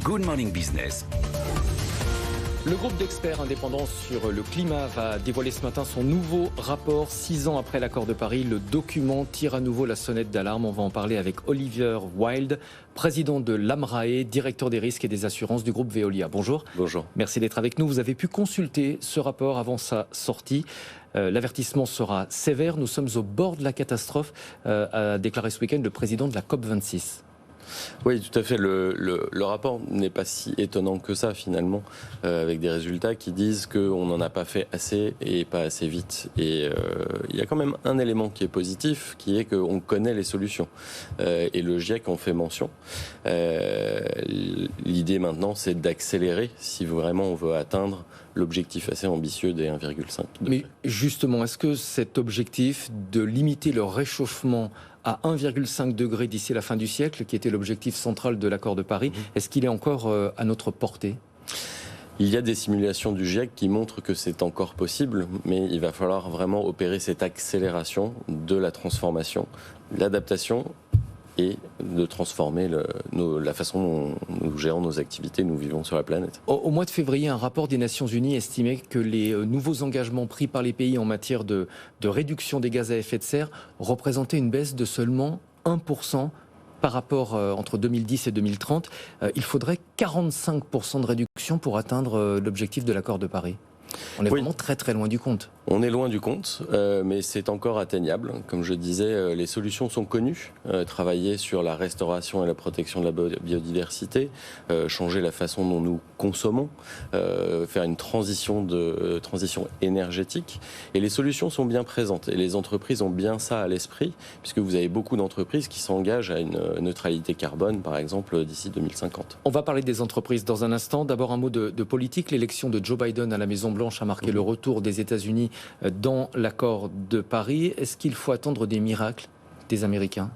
Good Morning Business. Le groupe d'experts indépendants sur le climat va dévoiler ce matin son nouveau rapport. 6 ans après l'accord de Paris, le document tire à nouveau la sonnette d'alarme. On va en parler avec Oliver Wild, président de l'AMRAE, directeur des risques et des assurances du groupe Veolia. Bonjour. Bonjour. Merci d'être avec nous. Vous avez pu consulter ce rapport avant sa sortie. L'avertissement sera sévère. Nous sommes au bord de la catastrophe, a déclaré ce week-end le président de la COP26. Oui, tout à fait. Le rapport n'est pas si étonnant que ça, finalement, avec des résultats qui disent qu'on n'en a pas fait assez et pas assez vite. Et il y a quand même un élément qui est positif, qui est qu'on connaît les solutions. Et le GIEC en fait mention. L'idée maintenant, c'est d'accélérer si vraiment on veut atteindre l'objectif assez ambitieux des 1,5 degrés. Mais justement, est-ce que cet objectif de limiter le réchauffement à 1,5 degré d'ici la fin du siècle, qui était l'objectif central de l'accord de Paris, est-ce qu'il est encore à notre portée ? Il y a des simulations du GIEC qui montrent que c'est encore possible, mais il va falloir vraiment opérer cette accélération de la transformation, l'adaptation et de transformer la façon dont nous gérons nos activités, nous vivons sur la planète. Au mois de février, un rapport des Nations Unies estimait que les nouveaux engagements pris par les pays en matière de réduction des gaz à effet de serre représentaient une baisse de seulement 1% par rapport entre 2010 et 2030. Il faudrait 45% de réduction pour atteindre l'objectif de l'accord de Paris. On est vraiment très très loin du compte. On est loin du compte, mais c'est encore atteignable. Comme je disais, les solutions sont connues. Travailler sur la restauration et la protection de la biodiversité, changer la façon dont nous consommons, faire une transition énergétique. Et les solutions sont bien présentes. Et les entreprises ont bien ça à l'esprit, puisque vous avez beaucoup d'entreprises qui s'engagent à une neutralité carbone, par exemple, d'ici 2050. On va parler des entreprises dans un instant. D'abord un mot de politique. L'élection de Joe Biden à la Maison-Blanche a marqué le retour des États-Unis dans l'accord de Paris. Est-ce qu'il faut attendre des miracles des Américains ?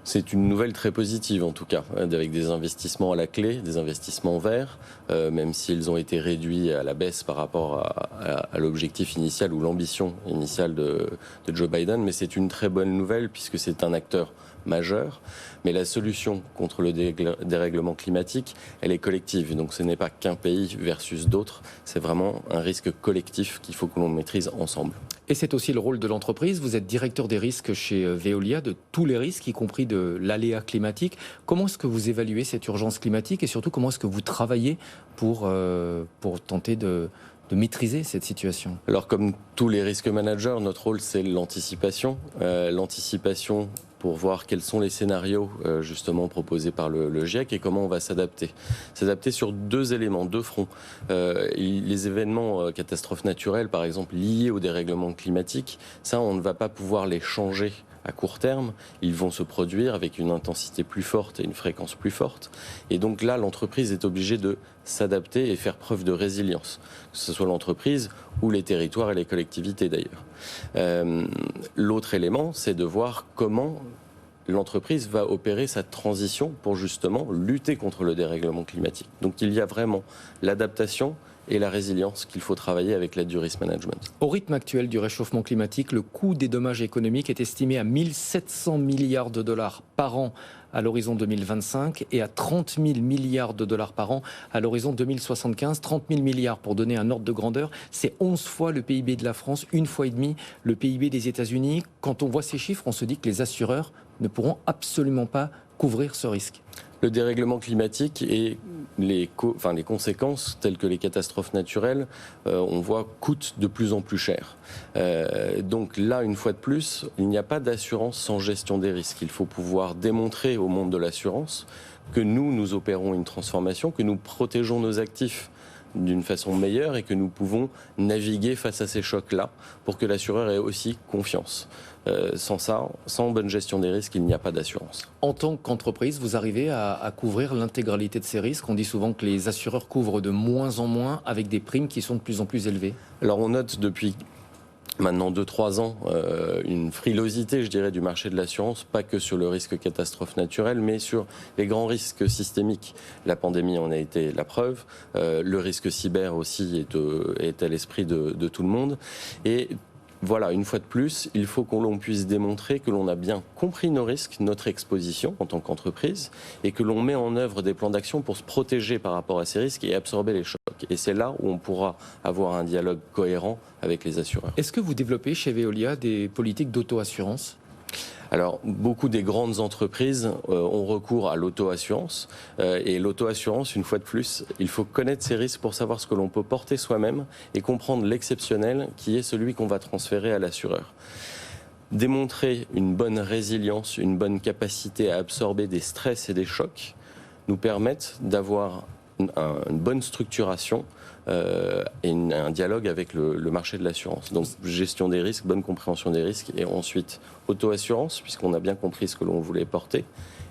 C'est une nouvelle très positive en tout cas, avec des investissements à la clé, des investissements verts, même s'ils ont été réduits à la baisse par rapport à l'objectif initial ou l'ambition initiale de Joe Biden. Mais c'est une très bonne nouvelle puisque c'est un acteur majeur. Mais la solution contre le dérèglement climatique, elle est collective. Donc ce n'est pas qu'un pays versus d'autres, c'est vraiment un risque collectif qu'il faut que l'on maîtrise ensemble. Et c'est aussi le rôle de l'entreprise. Vous êtes directeur des risques chez Veolia, de tous les risques, y compris de l'aléa climatique. Comment est-ce que vous évaluez cette urgence climatique et surtout comment est-ce que vous travaillez pour tenter de maîtriser cette situation ? Alors comme tous les risques managers, notre rôle c'est l'anticipation. L'anticipation pour voir quels sont les scénarios justement proposés par le GIEC et comment on va s'adapter. S'adapter sur deux éléments, deux fronts. Les événements catastrophes naturelles, par exemple, liés au dérèglement climatique, ça, on ne va pas pouvoir les changer à court terme. Ils vont se produire avec une intensité plus forte et une fréquence plus forte. Et donc là, l'entreprise est obligée de s'adapter et faire preuve de résilience, que ce soit l'entreprise ou les territoires et les collectivités d'ailleurs. L'autre élément, c'est de voir comment l'entreprise va opérer sa transition pour justement lutter contre le dérèglement climatique. Donc il y a vraiment l'adaptation et la résilience qu'il faut travailler avec l'aide du risk management. Au rythme actuel du réchauffement climatique, le coût des dommages économiques est estimé à 1 700 milliards de dollars par an à l'horizon 2025 et à 30 000 milliards de dollars par an à l'horizon 2075. 30 000 milliards, pour donner un ordre de grandeur, c'est 11 fois le PIB de la France, 1,5 fois le PIB des États-Unis. Quand on voit ces chiffres, on se dit que les assureurs ne pourront absolument pas couvrir ce risque. Le dérèglement climatique et les conséquences telles que les catastrophes naturelles, on voit, coûtent de plus en plus cher. Donc là, une fois de plus, il n'y a pas d'assurance sans gestion des risques. Il faut pouvoir démontrer au monde de l'assurance que nous opérons une transformation, que nous protégeons nos actifs d'une façon meilleure et que nous pouvons naviguer face à ces chocs-là pour que l'assureur ait aussi confiance. Sans ça, sans bonne gestion des risques, il n'y a pas d'assurance. En tant qu'entreprise, vous arrivez à couvrir l'intégralité de ces risques. On dit souvent que les assureurs couvrent de moins en moins avec des primes qui sont de plus en plus élevées. Alors on note depuis maintenant 2-3 ans une frilosité, je dirais, du marché de l'assurance, pas que sur le risque catastrophe naturelle, mais sur les grands risques systémiques. La pandémie en a été la preuve, le risque cyber aussi est à l'esprit de tout le monde. Et voilà, une fois de plus, il faut que l'on puisse démontrer que l'on a bien compris nos risques, notre exposition en tant qu'entreprise, et que l'on met en œuvre des plans d'action pour se protéger par rapport à ces risques et absorber les chocs. Et c'est là où on pourra avoir un dialogue cohérent avec les assureurs. Est-ce que vous développez chez Veolia des politiques d'auto-assurance ? Alors, beaucoup des grandes entreprises ont recours à l'auto-assurance. Et l'auto-assurance, une fois de plus, il faut connaître ses risques pour savoir ce que l'on peut porter soi-même et comprendre l'exceptionnel qui est celui qu'on va transférer à l'assureur. Démontrer une bonne résilience, une bonne capacité à absorber des stress et des chocs nous permettent d'avoir une bonne structuration et un dialogue avec le marché de l'assurance. Donc gestion des risques, bonne compréhension des risques et ensuite auto-assurance puisqu'on a bien compris ce que l'on voulait porter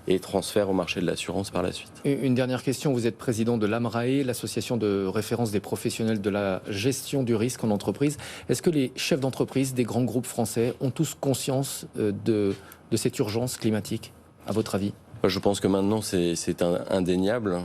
et transfert au marché de l'assurance par la suite. Une dernière question, vous êtes président de l'AMRAE, l'association de référence des professionnels de la gestion du risque en entreprise. Est-ce que les chefs d'entreprise des grands groupes français ont tous conscience de cette urgence climatique, à votre avis ? Je pense que maintenant c'est indéniable,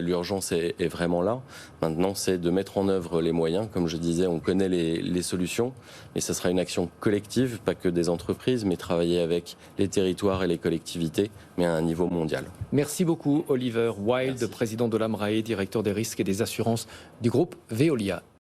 l'urgence est vraiment là. Maintenant c'est de mettre en œuvre les moyens, comme je disais, on connaît les solutions, mais ce sera une action collective, pas que des entreprises, mais travailler avec les territoires et les collectivités, mais à un niveau mondial. Merci beaucoup Oliver Wild, président de l'AMRAE, directeur des risques et des assurances du groupe Veolia.